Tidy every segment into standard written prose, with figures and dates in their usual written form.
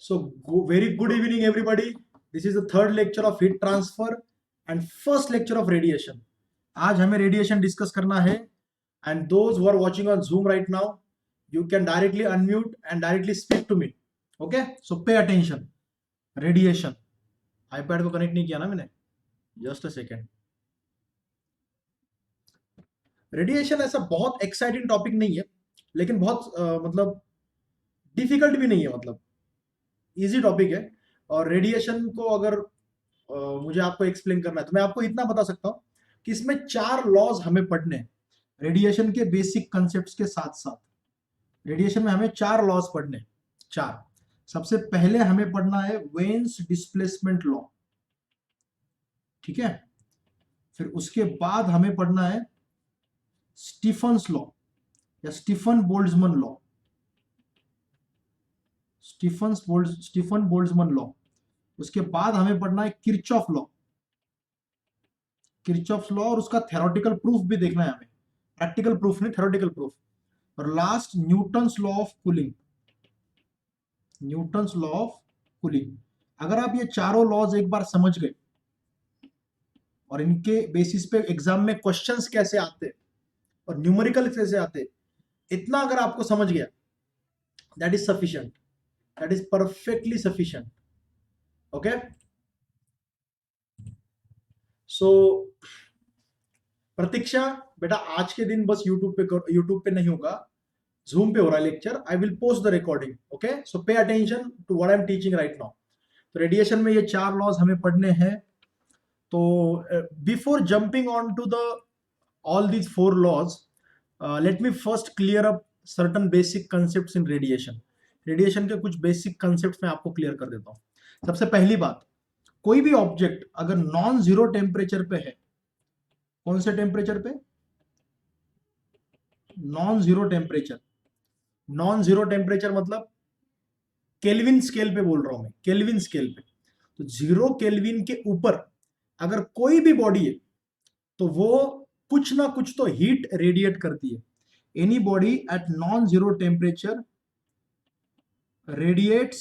Very good evening, everybody. This is the third lecture of heat transfer and first lecture of radiation. आज हमें radiation discuss करना है, and those who are watching on Zoom right now, you can directly unmute and directly speak to me. Okay? So pay attention. Radiation. iPad को connect नहीं किया ना मैंने. Just a second. Radiation ऐसा बहुत exciting topic नहीं है, लेकिन बहुत मतलब डिफिकल्ट भी नहीं है, मतलब इजी टॉपिक है. और रेडिएशन को अगर मुझे आपको एक्सप्लेन करना है तो मैं आपको इतना बता सकता हूं कि इसमें 4 लॉज हमें पढ़ने हैं रेडिएशन के बेसिक कंसेप्ट्स के साथ साथ. रेडिएशन में हमें 4 लॉज पढ़ने हैं. 4. सबसे पहले हमें पढ़ना है वेन्स डिस्प्लेसमेंट लॉ. ठीक है. फिर उसके बाद हमें पढ़ना है स्टीफन्स लॉ या Stefan Boltzmann law. Stefan Boltzmann law. उसके बाद हमें पढ़ना है किरचॉफ लॉ. किरचॉफ लॉ और उसका थ्योरेटिकल प्रूफ भी देखना है हमें. प्रैक्टिकल प्रूफ नहीं, थ्योरेटिकल प्रूफ. और last Newton's law of cooling. Newton's law of cooling. अगर आप ये चारों लॉज एक बार समझ गए और इनके बेसिस पे एग्जाम में क्वेश्चंस कैसे आते और न्यूमेरिकल कैसे आते, इतना अगर आपको समझ गया, that is sufficient. That is perfectly sufficient. Okay. So Pratiksha बेटा, आज के दिन बस यूट्यूब पे नहीं होगा, Zoom पे हो रहा है lecture. I will post the recording. Okay. So pay attention to what I am teaching right now. तो रेडिएशन में ये 4 लॉज हमें पढ़ने हैं. तो before jumping on to the all these 4 laws, let me first clear up certain basic concepts in radiation. Radiation के कुछ basic concepts मैं आपको क्लियर कर देता हूं. सबसे पहली बात, कोई भी ऑब्जेक्ट अगर नॉन जीरो टेम्परेचर पे है, कौन से टेम्परेचर पे? Non zero temperature. Non zero temperature मतलब केल्विन स्केल पे बोल रहा हूं मैं, केल्विन स्केल पे. तो 0 केल्विन के ऊपर अगर कोई भी बॉडी है तो वो कुछ ना कुछ तो हीट रेडिएट करती है. Any body at non zero temperature radiates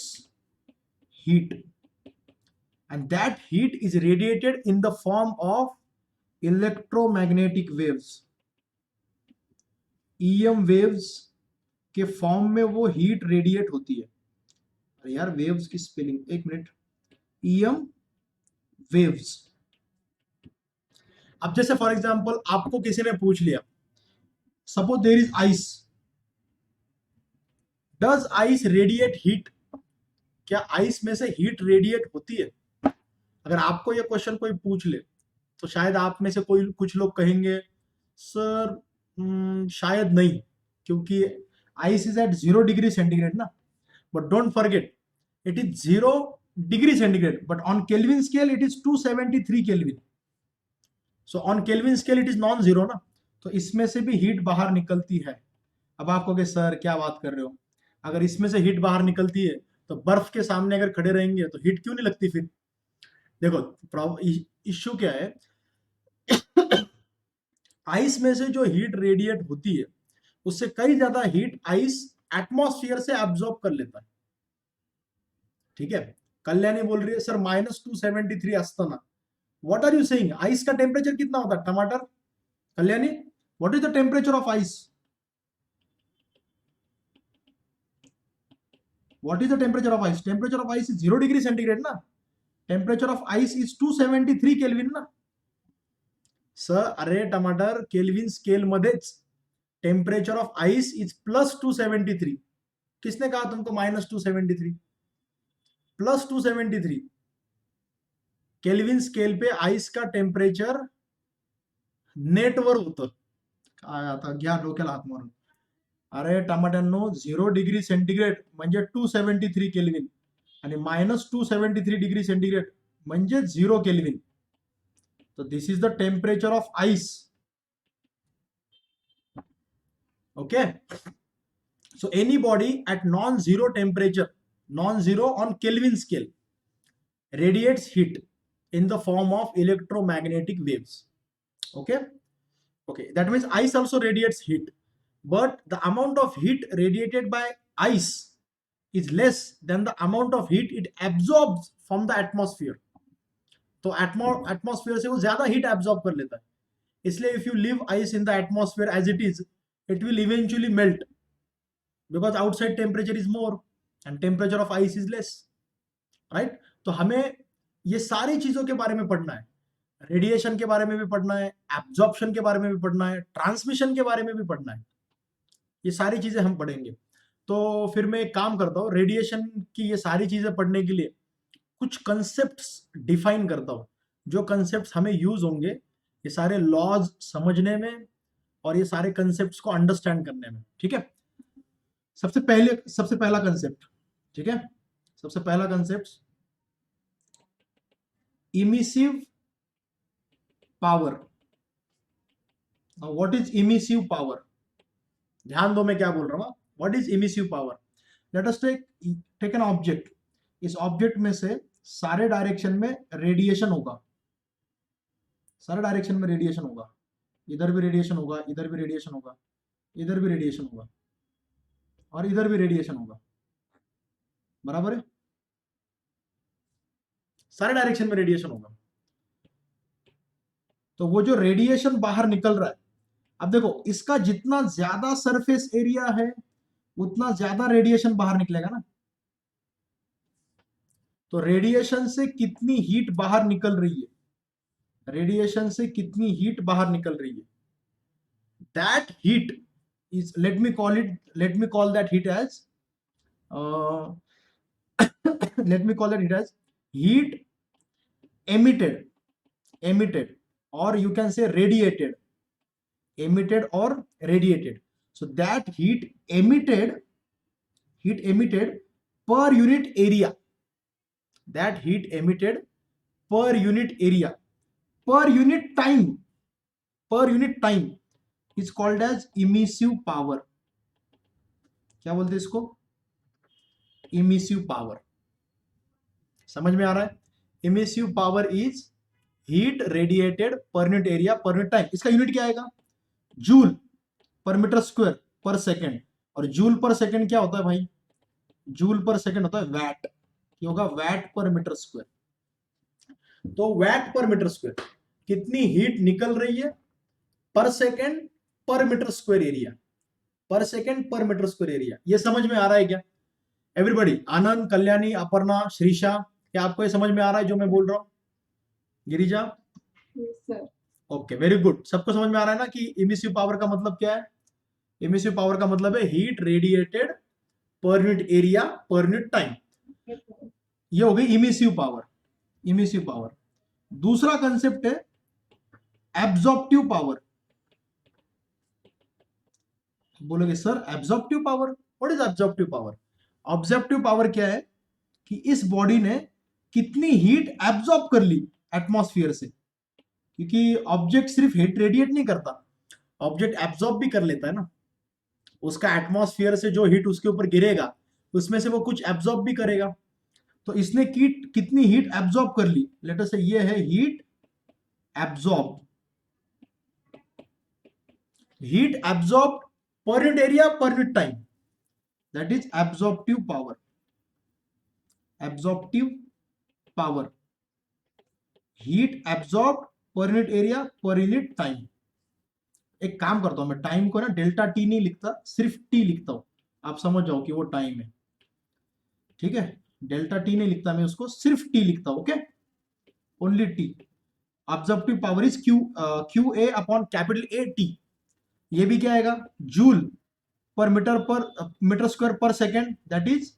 heat, and that heat is radiated in the form of electromagnetic waves. EM waves के फॉर्म में वो हीट रेडिएट होती है. अरे यार, वेव्स की स्पेलिंग, एक मिनट. EM waves. अब जैसे फॉर एग्जांपल आपको किसी ने पूछ लिया, suppose there is ice. Does ice radiate heat? क्या आइस में से हीट रेडिएट होती है? अगर आपको ये क्वेश्चन कोई पूछ ले तो शायद आप में से कुछ लोग कहेंगे सर शायद नहीं, क्योंकि ice is at 0 degree centigrade ना. But don't forget, it is 0 degree centigrade, but on Kelvin scale it is 273 Kelvin. So on Kelvin scale it is non zero ना. तो इसमें से भी हीट बाहर निकलती है. अब आप कहोगे सर क्या बात कर रहे हो, अगर इसमें से हीट बाहर निकलती है तो बर्फ के सामने अगर खड़े रहेंगे तो हीट क्यों नहीं लगती फिर? देखो इश्यू क्या है, आइस में से जो हीट रेडिएट होती है उससे कई ज्यादा हीट आइस एटमॉस्फेयर से एब्जॉर्ब कर लेता है. ठीक है. कल्याणी बोल रही है सर -273 असताना. What are you saying? Ice का टेम्परेचर कितना होता है टमाटर? Kalyani, what is the temperature of ice? What is the temperature of ice? Temperature of ice is 0 degree centigrade ना. Temperature of ice is 273 Kelvin ना. सर अरे टमाटर, केल्विन स्केल मध्येच टेम्परेचर ऑफ आइस इज +273. किसने कहा तुमको -273? +273 केल्विन स्केल पे ice का टेम्परेचर नेटवर होतं. काय आता घ्या डोक्याला हात मारून. अरे टमाट्यांनो, 0 डिग्री सेंटीग्रेड म्हणजे 273 केल्विन आणि -273 डिग्री सेंटीग्रेड म्हणजे 0 केल्विन. तो this is the temperature of ice. Okay. So any body at non zero temperature, non zero on Kelvin scale, radiates heat in the form of electromagnetic waves. Okay, that means ice also radiates heat. But the amount of heat radiated by ice is less than the amount of heat it absorbs from the atmosphere. तो atmosphere से वो ज्यादा heat absorb कर लेता है, इसलिए if you leave ice in the atmosphere as it is, it will eventually melt because outside temperature is more and temperature of ice is less, right? तो हमें ये सारी चीजों के बारे में पढ़ना है, रेडिएशन के बारे में भी पढ़ना है, एब्जॉर्प्शन के बारे में भी पढ़ना है, ट्रांसमिशन के बारे में भी पढ़ना है, ये सारी चीजें हम पढ़ेंगे। तो फिर मैं एक काम करता हूँ, रेडिएशन की ये सारी चीजें पढ़ने के लिए कुछ कंसेप्ट्स डिफाइन करता हूँ, जो कंसेप्ट्स हमें यूज होंगे ये सारे लॉज समझने में और ये सारे कंसेप्ट्स को अंडरस्टैंड करने में, ठीक है? सबसे पहला कंसेप्ट, ठीक है, सबसे पहला concept, emissive power. What is emissive power? ध्यान दो मैं क्या बोल रहा हूं। What is emissive power? Let us take an object, इस ऑब्जेक्ट में से सारे डायरेक्शन में रेडिएशन होगा, सारे डायरेक्शन में रेडिएशन होगा, इधर भी रेडिएशन होगा, इधर भी रेडिएशन होगा, इधर भी रेडिएशन होगा और इधर भी रेडिएशन होगा, बराबर है? सारे डायरेक्शन में रेडिएशन होगा। तो वो जो रेडिएशन बाहर निकल रहा है, अब देखो इसका जितना ज्यादा सरफेस एरिया है उतना ज्यादा रेडिएशन बाहर निकलेगा ना। तो रेडिएशन से कितनी हीट बाहर निकल रही है, रेडिएशन से कितनी हीट बाहर निकल रही है, that heat is, let me call that heat as let me call that it as heat emitted or you can say radiated, emitted or radiated. So that heat emitted per unit area, that heat emitted per unit area, per unit time is called as emissive power. क्या बोलते हैं इसको? Emissive power. समझ में आ रहा है? Emissive power is heat radiated per unit area per unit time. इसका unit क्या आएगा? Joule per metre square per second. और जूल पर सेकेंड क्या होता है भाई? जूल पर सेकेंड होता है वैट, क्या होगा? VAT per metre square. तो वैट पर मीटर स्क्वायर, कितनी हीट निकल रही है पर सेकेंड पर मीटर स्क्वायर एरिया, पर सेकेंड पर मीटर स्क्वायर एरिया। ये समझ में आ रहा है क्या एवरीबॉडी? आनंद, कल्याणी, अपर्णा, श्रीषा, क्या आपको ये समझ में आ रहा है जो मैं बोल रहा हूँ? Girija? Sir. Okay, very good. सबको समझ में आ रहा है ना कि इमिसिव पावर का मतलब क्या है? इमिसिव पावर का मतलब है heat radiated per unit area per unit time. ये हो गई इमिसिव पावर, इमिसिव पावर। दूसरा कंसेप्ट है एब्जॉर्प्टिव पावर। बोलोगे sir absorptive power, what is absorptive power? Objective power क्या है कि इस बॉडी ने कितनी हीट एब्जॉर्ब कर ली एटमॉस्फेयर से, क्योंकि ऑब्जेक्ट सिर्फ हीट रेडिएट नहीं करता, ऑब्जेक्ट एब्जॉर्ब भी कर लेता है ना। उसका एटमॉस्फेयर से जो हीट उसके ऊपर गिरेगा उसमें से वो कुछ एब्जॉर्ब भी करेगा। तो इसने कितनी हीट एब्जॉर्ब कर ली? लेट अस से ये है heat absorb, heat absorb per unit area per unit time, that is absorptive power, absorptive power, heat absorbed per unit area per unit time। एक काम करता हूं मैं, टाइम को ना डेल्टा टी नहीं लिखता, सिर्फ टी लिखता हूं, आप समझ जाओ कि वो टाइम है, ठीक है? डेल्टा टी नहीं लिखता मैं, उसको सिर्फ टी लिखता हूं, okay? Only T. Absorptive power is Q A upon capital A T. ये भी क्या आएगा? Joule per metre square per second, that is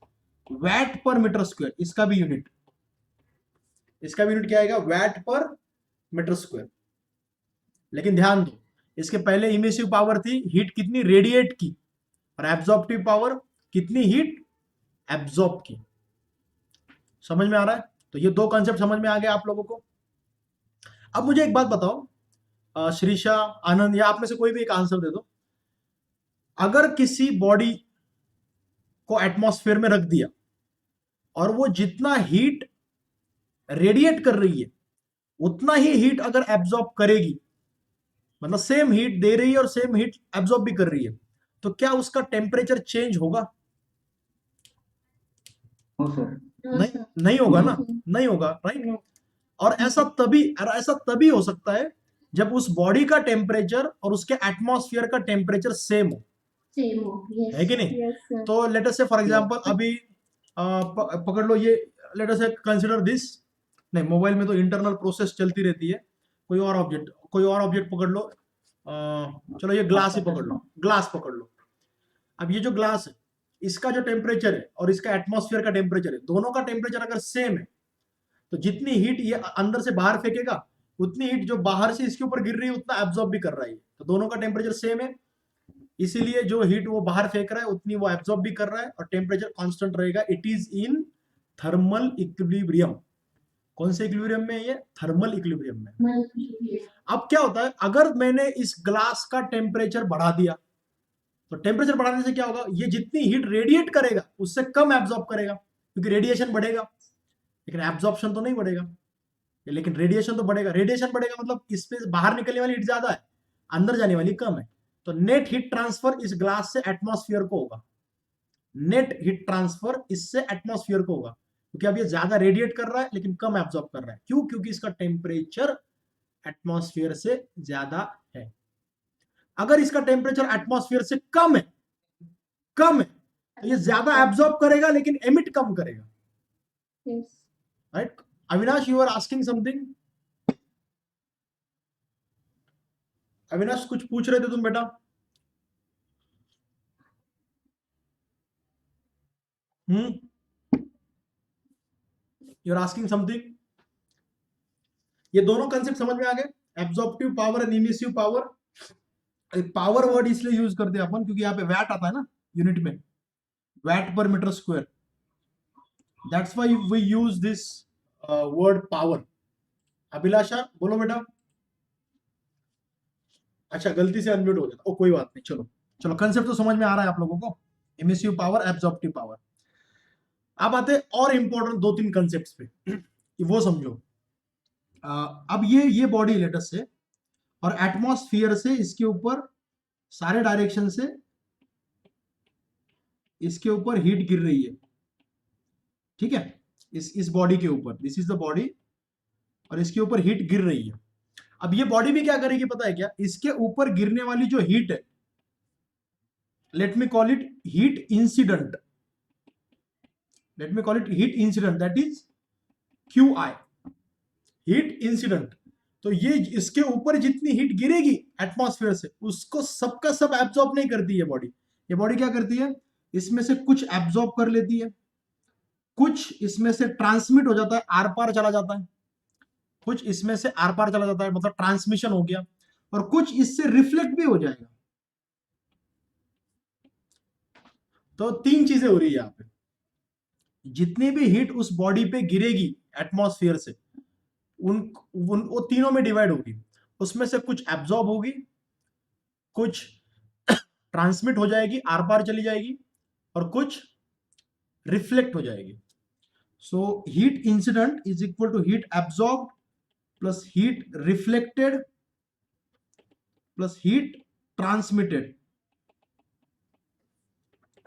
watt per metre square. इसका भी यूनिट क्या आएगा? VAT per metre square. लेकिन ध्यान दो, इसके पहले इमिसिव पावर थी हीट कितनी रेडिएट की, और एब्जॉर्प्टिव पावर कितनी हीट एब्जॉर्ब की। समझ में आ रहा है? तो ये दो कंसेप्ट समझ में आ गया आप लोगों को। अब मुझे एक बात बताओ, श्रीषा, आनंद, या आप में से कोई भी एक आंसर दे दो। अगर किसी बॉडी को एटमॉस्फेयर में रख दिया और वो जितना हीट रेडिएट कर रही है उतना ही हीट अगर एब्जॉर्ब करेगी, मतलब सेम हीट दे रही है और सेम हीट एब्जॉर्ब भी कर रही है, तो क्या उसका टेम्परेचर चेंज होगा? हो सर। नहीं, नहीं होगा ना, नहीं होगा, राइट। और ऐसा तभी हो सकता है जब उस बॉडी का टेम्परेचर और उसके एटमॉस्फेयर का टेम्परेचर सेम हो, है कि नहीं? तो लेट अस से फॉर एग्जांपल अभी पकड़ लो ये, लेट अस से कंसीडर दिस, नहीं मोबाइल में तो इंटरनल प्रोसेस चलती रहती है। कोई और ऑब्जेक्ट पकड़ लो, चलो ये ग्लास ही पकड़ लो, ग्लास पकड़ लो। अब ये जो ग्लास है, इसका जो टेम्परेचर है और इसका एटमॉस्फेयर का टेम्परेचर है, दोनों का टेम्परेचर अगर सेम है, तो जितनी हीट ये अंदर से बाहर फेंकेगा, उतनी हीट जो बाहर से इसके ऊपर गिर रही है उतना एब्जॉर्ब भी कर रहा है। तो दोनों का टेम्परेचर सेम है, इसीलिए जो हीट वो बाहर फेंक रहा है उतनी वो एब्जॉर्ब भी कर रहा है और टेम्परेचर कांस्टेंट रहेगा। It is in thermal equilibrium. कौन से इक्विलिब्रियम में? ये थर्मल इक्विलिब्रियम में। अब क्या होता है, अगर मैंने इस ग्लास का टेम्परेचर बढ़ा दिया, तो टेम्परेचर बढ़ाने से क्या होगा, ये जितनी हीट रेडिएट करेगा उससे कम एब्जॉर्ब करेगा, क्योंकि रेडिएशन बढ़ेगा, लेकिन एब्जॉर्प्शन तो नहीं बढ़ेगा। लेकिन रेडिएशन तो बढ़ेगा, रेडिएशन बढ़ेगा मतलब इसमें बाहर निकलने वाली हीट ज्यादा है, अंदर जाने वाली कम है। तो नेट हीट ट्रांसफर इस ग्लास से एटमॉस्फेयर को होगा, नेट हीट ट्रांसफर इससे एटमॉस्फेयर को होगा, क्योंकि अब ये ज्यादा रेडिएट कर रहा है लेकिन कम एब्जॉर्ब कर रहा है। क्यों? क्योंकि इसका टेम्परेचर एटमॉस्फेयर से ज्यादा है। अगर इसका टेम्परेचर एटमॉस्फेयर से कम है तो ये ज्यादा एब्जॉर्ब करेगा लेकिन एमिट कम करेगा, right? Avinash, you are asking something? Avinash कुछ पूछ रहे थे तुम बेटा? You are asking something? ये दोनों कंसेप्ट समझ में आ गए, absorptive power and emissive power. Power word इसलिए यूज करते हैं अपन क्योंकि यहाँ पे वैट आता है ना यूनिट में, watt per metre square, that's why we use this word power. Abhilasha बोलो बेटा। अच्छा, गलती से अनम्यूट हो गया, ओ कोई बात नहीं, चलो चलो, कंसेप्ट तो समझ में आ रहा है आप लोगों को, इमिसिव पावर, एब्जॉर्प्टिव पावर। अब आते और इंपॉर्टेंट दो तीन कंसेप्ट पे, वो समझो। अब ये बॉडी लेटस से और एटमॉस्फेयर से इसके ऊपर सारे डायरेक्शन से इसके ऊपर हीट गिर रही है, ठीक है? इस बॉडी के ऊपर, दिस इज द बॉडी, और इसके ऊपर हीट गिर रही है। अब ये बॉडी भी क्या करेगी पता है क्या? इसके ऊपर गिरने वाली जो हीट है, late me call it heat incident, late me call it heat incident, that is Q I, heat incident. तो ये इसके ऊपर जितनी हीट गिरेगी एटमॉस्फेयर से, उसको सबका सब एब्जॉर्ब नहीं करती है बॉडी। ये बॉडी क्या करती है, इसमें से कुछ एब्जॉर्ब कर लेती है, कुछ इसमें से ट्रांसमिट हो जाता है, आर पार चला जाता है, कुछ इसमें से आर पार चला जाता है, मतलब ट्रांसमिशन हो गया, और कुछ इससे रिफ्लेक्ट भी हो जाएगा। तो तीन चीजें हो रही है यहाँ पे, जितनी भी हीट उस बॉडी पे गिरेगी एटमॉस्फेयर से, वो तीनों में डिवाइड होगी। उसमें से कुछ एब्जॉर्ब होगी, कुछ ट्रांसमिट हो जाएगी, आर पार चली जाएगी, और कुछ रिफ्लेक्ट हो जाएगी। So heat incident is equal to heat absorb plus heat reflected plus heat transmitted,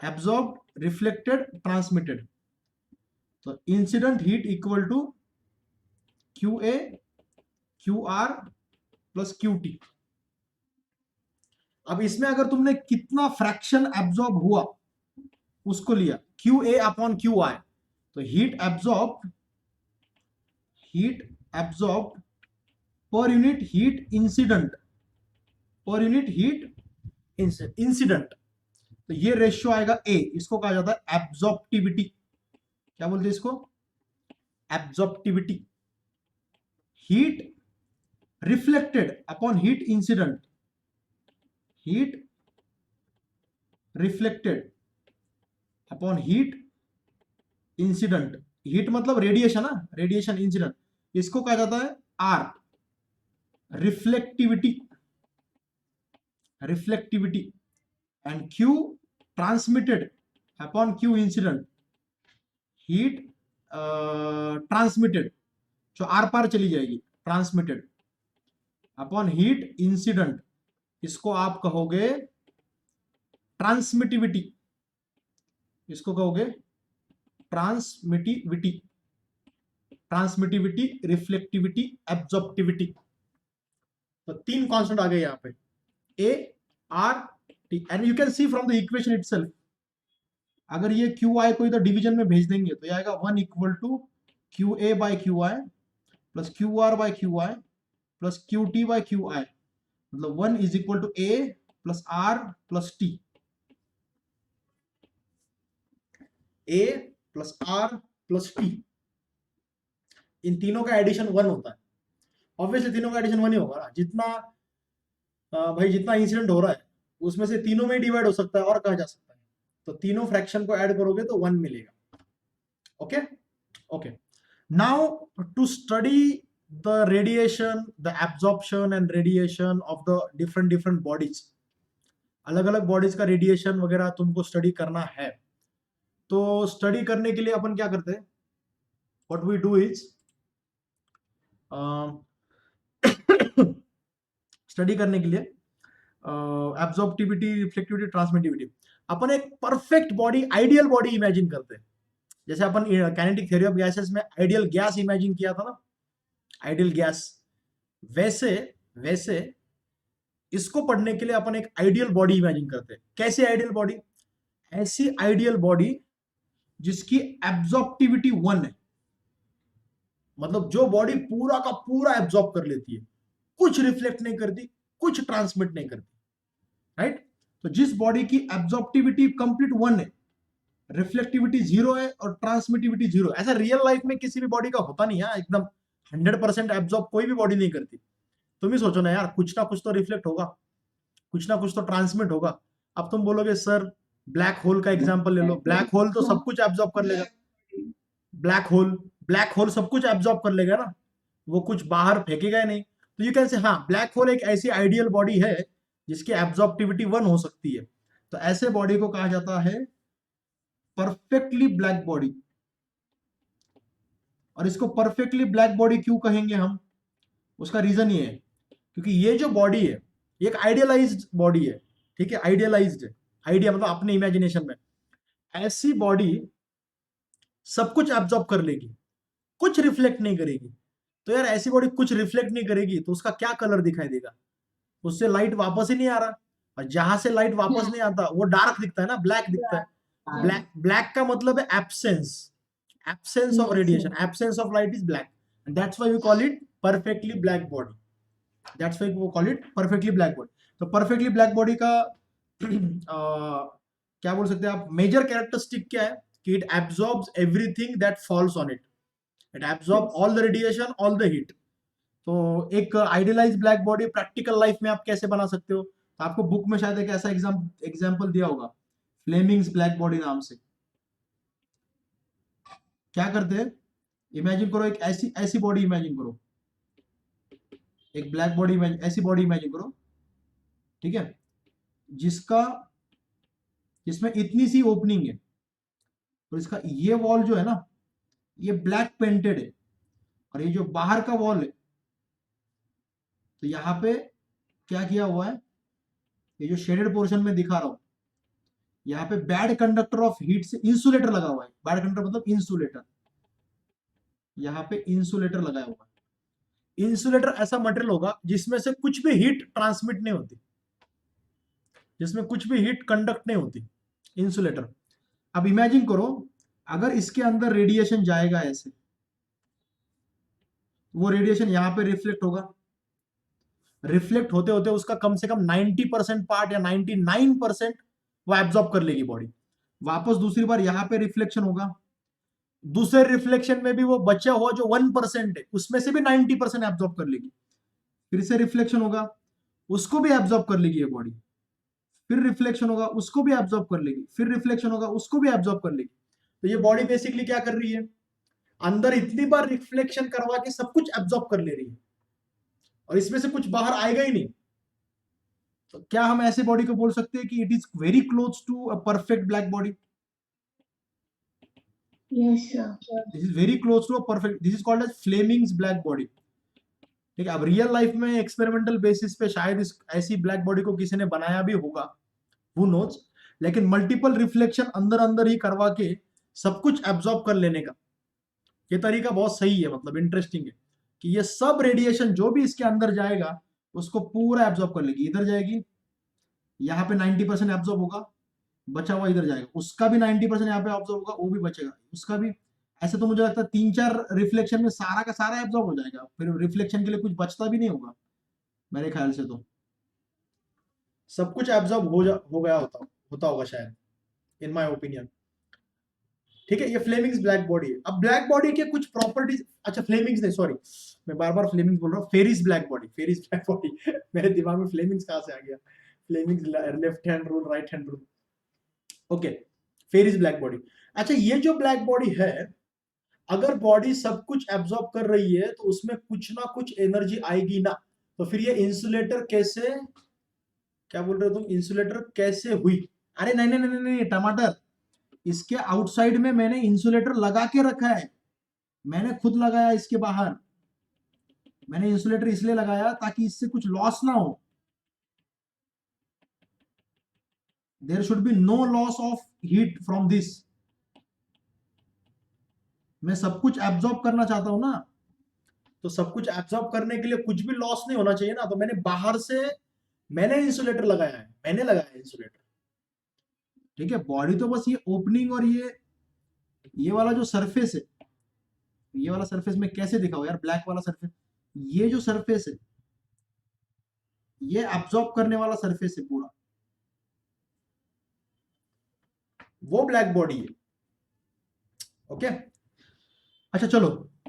absorb reflected transmitted. तो incident heat equal to Q A Q R plus Q T. अब इसमें अगर तुमने कितना फ्रैक्शन एब्जॉर्ब हुआ उसको लिया, Q A upon Q I, तो heat absorb per unit heat incident, per unit heat incident, तो ये रेशियो आएगा ए। इसको कहा जाता है एब्जॉर्प्टिविटी। क्या बोलते हैं इसको? Absorptivity. Heat reflected upon heat incident, heat reflected upon heat incident, heat मतलब रेडिएशन ना, रेडिएशन इंसिडेंट, इसको कहा जाता है R, reflectivity, reflectivity. And Q transmitted upon Q incident, heat transmitted, जो आर पार चली जाएगी, ट्रांसमिटेड अपॉन हीट इंसिडेंट, इसको आप कहोगे ट्रांसमिटिविटी, इसको कहोगे ट्रांसमिटिविटी, ट्रांसमिटिविटी, रिफ्लेक्टिविटी, एब्जॉर्प्टिविटी। तो 3 कांस्टेंट आ गए यहाँ पे, A R T, and you can see from the equation itself, अगर ये क्यू आई को इधर डिवीजन में भेज देंगे तो ये आएगा 1 equal to Q A by Q I plus Q R by Q I plus Q T by Q I, मतलब 1 is equal to A plus R plus T, A plus R plus T, इन तीनों का addition 1 होता है। Obviously तीनों का addition 1 ही होगा ना, जितना भाई जितना इंसिडेंट हो रहा है उसमें से तीनों में डिवाइड हो सकता है और कहा जा सकता है, तो तीनों फ्रैक्शन को ऐड करोगे तो 1 मिलेगा। Okay okay, now to study the radiation, the absorption and radiation of the different bodies, अलग अलग बॉडीज का रेडिएशन वगैरह तुमको स्टडी करना है। तो स्टडी करने के लिए अपन क्या करते हैं, what we do is study करने के लिए एब्जॉर्प्टिविटी, रिफ्लेक्टिविटी, ट्रांसमिटिविटी, अपन एक perfect body, ideal body imagine करते हैं। जैसे अपन काइनेटिक थ्योरी ऑफ गैसेस में आइडियल गैस इमेजिन किया था ना, आइडियल गैस, वैसे इसको पढ़ने के लिए अपन एक आइडियल बॉडी इमेजिन करते हैं। कैसे आइडियल बॉडी? ऐसी आइडियल बॉडी जिसकी एब्जॉर्प्टिविटी 1 है, मतलब जो बॉडी पूरा का पूरा एब्जॉर्ब कर लेती है, कुछ रिफ्लेक्ट नहीं करती, कुछ ट्रांसमिट नहीं करती, राइट? तो जिस बॉडी की एब्जॉर्प्टिविटी कंप्लीट 1 है, रिफ्लेक्टिविटी 0 है और ट्रांसमिटिविटी 0 है। ऐसा रियल लाइफ में किसी भी बॉडी का होता नहीं है, एकदम 100% एब्जॉर्ब कोई भी बॉडी नहीं करती। तुम ही सोचो ना यार, कुछ ना कुछ तो रिफ्लेक्ट होगा, कुछ ना कुछ तो ट्रांसमिट होगा। अब तुम बोलोगे सर ब्लैक होल का एग्जांपल ले लो, ब्लैक होल तो सब कुछ एब्जॉर्ब कर लेगा, ब्लैक होल सब कुछ एब्जॉर्ब कर लेगा ना, वो कुछ बाहर फेंकेगा ही नहीं। तो यू कैन से हाँ, ब्लैक होल एक ऐसी आइडियल बॉडी है जिसकी एब्जॉर्प्टिविटी 1 हो सकती है। तो ऐसे बॉडी को कहा जाता है परफेक्टली ब्लैक बॉडी। और इसको परफेक्टली ब्लैक बॉडी क्यों कहेंगे हम, उसका रीजन ये है क्योंकि ये जो बॉडी है ये एक आइडियलाइज्ड बॉडी है, ठीक है, आइडियलाइज्ड है, आइडिया मतलब अपने इमेजिनेशन में। ऐसी बॉडी सब कुछ एब्जॉर्ब कर लेगी, कुछ रिफ्लेक्ट नहीं करेगी। तो यार ऐसी बॉडी कुछ रिफ्लेक्ट नहीं करेगी तो उसका क्या कलर दिखाई देगा, उससे लाइट वापस ही नहीं आ रहा, और जहां से लाइट वापस नहीं आता वो डार्क दिखता है ना, ब्लैक दिखता है। ब्लैक का मतलब है absence of radiation, absence of light is black, that's why we call it perfectly black body, that's why we call it perfectly black body. तो परफेक्टली ब्लैक बॉडी का क्या बोल सकते हैं आप, मेजर कैरेक्टरिस्टिक क्या है कि it absorbs everything that falls on it, it absorb all the radiation, all the heat. तो एक idealise black body practical life में आप कैसे बना सकते हो, तो आपको बुक में शायद एक ऐसा एग्जांपल दिया होगा, फ्लेमिंग्स ब्लैक बॉडी नाम से। क्या करते हैं, इमेजिन करो एक ऐसी बॉडी इमेजिन करो, एक ब्लैक बॉडी, ऐसी बॉडी इमेजिन करो, ठीक है, जिसमें इतनी सी ओपनिंग है, और इसका ये वॉल जो है ना ये ब्लैक पेंटेड है, और ये जो बाहर का वॉल है तो यहाँ पे क्या किया हुआ है, ये जो शेडेड पोर्शन में दिखा रहा हूं, यहाँ पे बैड कंडक्टर ऑफ हीट से इंसुलेटर लगा हुआ है। बैड कंडक्टर मतलब इंसुलेटर, यहाँ पे इंसुलेटर लगाया हुआ है। इंसुलेटर ऐसा मटेरियल होगा जिसमें से कुछ भी हीट ट्रांसमिट नहीं होती, जिसमें कुछ भी हीट कंडक्ट नहीं होती, इंसुलेटर। अब इमेजिन करो अगर इसके अंदर रेडिएशन जाएगा ऐसे, वो रेडिएशन यहाँ पे रिफ्लेक्ट होगा, रिफ्लेक्ट होते होते उसका कम से कम 90% पार्ट या 99% वो एब्जॉर्ब कर लेगी बॉडी, वापस दूसरी बार यहाँ पे रिफ्लेक्शन होगा, दूसरे रिफ्लेक्शन में भी वो बचा हुआ जो 1% है उसमें से भी 90% एब्जॉर्ब कर लेगी, फिर से रिफ्लेक्शन होगा उसको भी एब्जॉर्ब कर लेगी ये बॉडी, फिर रिफ्लेक्शन होगा उसको भी एब्जॉर्ब कर लेगी, फिर रिफ्लेक्शन होगा उसको भी एब्जॉर्ब कर लेगी। तो ये बॉडी बेसिकली क्या कर रही है, अंदर इतनी बार रिफ्लेक्शन करवा के सब कुछ एब्जॉर्ब कर ले रही है, और इसमें से कुछ बाहर आएगा ही नहीं। तो क्या हम ऐसे बॉडी को बोल सकते हैं कि it is very close to a perfect black body? Yes, sir. This is very close to a perfect, this is called as Fleming's black body. ठीक है, अब रियल लाइफ में एक्सपेरिमेंटल बेसिस पे शायद ऐसी ब्लैक बॉडी को किसी ने बनाया भी होगा, हु नोज, लेकिन मल्टीपल रिफ्लेक्शन अंदर अंदर ही करवा के सब कुछ एब्जॉर्ब कर लेने का। ये तरीका बहुत सही है, मतलब इंटरेस्टिंग है कि ये सब रेडिएशन जो भी इसके अंदर जाएगा उसको पूरा एब्जॉर्ब कर लेगी। इधर जाएगी, यहाँ पे 90% एब्जॉर्ब होगा, बचा हुआ इधर जाएगा, उसका भी 90% यहाँ पे एब्जॉर्ब होगा, वो भी बचेगा, उसका भी। ऐसे तो मुझे लगता है 3-4 रिफ्लेक्शन में सारा का सारा एब्जॉर्ब हो जाएगा, फिर रिफ्लेक्शन के लिए कुछ बचता भी नहीं होगा मेरे ख्याल से। तो सब कुछ एब्जॉर्ब हो गया होता होगा शायद, इन माय ओपिनियन। ठीक है, ये फ्लेमिंग्स ब्लैक बॉडी है। अब ब्लैक बॉडी के कुछ प्रॉपर्टीज, अच्छा फ्लेमिंग्स नहीं, सॉरी मैं बार बार फ्लेमिंग्स बोल रहा हूँ, Fery's black body, Fery's black body मेरे दिमाग में फ्लेमिंग्स कहाँ से आ गया। Fleming's left hand rule, right hand rule, okay, Fery's black body. अच्छा, ये जो ब्लैक बॉडी है, अगर बॉडी सब कुछ एब्जॉर्ब कर रही है तो उसमें कुछ ना कुछ एनर्जी आएगी ना, तो फिर ये इंसुलेटर कैसे, क्या बोल रहे हो तुम, इंसुलेटर कैसे हुई? अरे नहीं नहीं नहीं नहीं टमाटर, इसके आउटसाइड में मैंने इंसुलेटर लगा के रखा है, मैंने खुद लगाया इसके बाहर। मैंने इंसुलेटर इसलिए लगाया ताकि इससे कुछ लॉस ना हो, there should be no loss of heat from this. मैं सब कुछ एब्जॉर्ब करना चाहता हूं ना, तो सब कुछ एब्जॉर्ब करने के लिए कुछ भी लॉस नहीं होना चाहिए ना, तो मैंने बाहर से मैंने इंसुलेटर लगाया है, मैंने लगाया इंसुलेटर। ठीक है, बॉडी तो बस ये ओपनिंग और ये वाला जो सरफेस है, ये वाला सरफेस में कैसे दिखाओ यार, ब्लैक वाला सरफेस, ये जो सरफेस है ये एब्जॉर्ब करने वाला सरफेस है पूरा, वो ब्लैक बॉडी है। ओके, अच्छा चलो,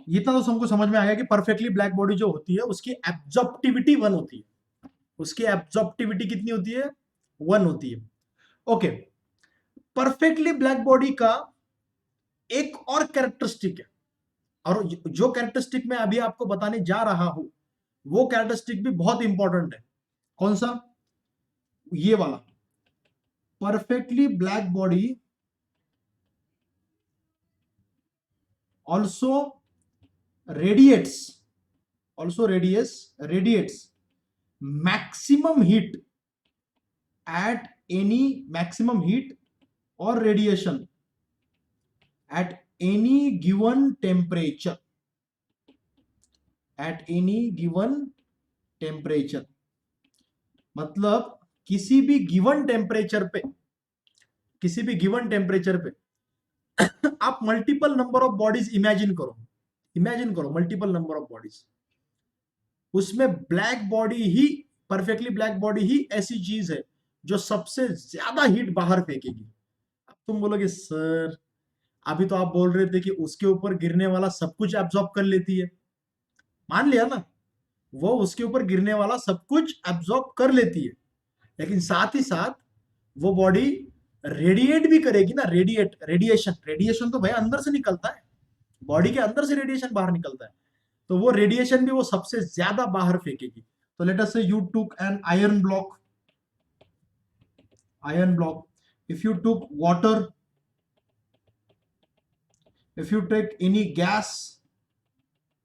इतना तो सबको समझ में आ गया कि परफेक्टली ब्लैक बॉडी जो होती है उसकी एब्जॉर्प्टिविटी 1 होती है। उसकी एब्जॉर्प्टिविटी कितनी होती है? 1 होती है। ओके, परफेक्टली ब्लैक बॉडी का एक और कैरेक्टरिस्टिक है, और जो कैरेक्टरिस्टिक मैं अभी आपको बताने जा रहा हूं वो कैरेक्टरिस्टिक भी बहुत इंपॉर्टेंट है। कौन सा? ये वाला, perfectly black body also radiates radiates maximum heat at any maximum heat or radiation at any given temperature, at any given temperature। मतलब किसी भी गिवन टेम्परेचर पे, किसी भी गिवन टेम्परेचर पे आप multiple number of bodies imagine करो, imagine करो मल्टीपल नंबर ऑफ बॉडीज, उसमें ब्लैक बॉडी ही, परफेक्टली ब्लैक बॉडी ही ऐसी चीज है जो सबसे ज्यादा हीट बाहर फेंकेगी। अब तुम बोलोगे सर अभी तो आप बोल रहे थे कि उसके ऊपर गिरने वाला सब कुछ एब्जॉर्ब कर लेती है, मान लिया ना, वो उसके ऊपर गिरने वाला सब कुछ एब्जॉर्ब कर लेती है, लेकिन साथ ही साथ वो बॉडी रेडिएट भी करेगी ना, रेडिएशन, रेडिएशन तो भाई अंदर से निकलता है, बॉडी के अंदर से रेडिएशन बाहर निकलता है, तो वो रेडिएशन भी वो सबसे ज्यादा बाहर फेंकेगी। तो लेट अस से you took an iron block, if you took water, if you take any gas,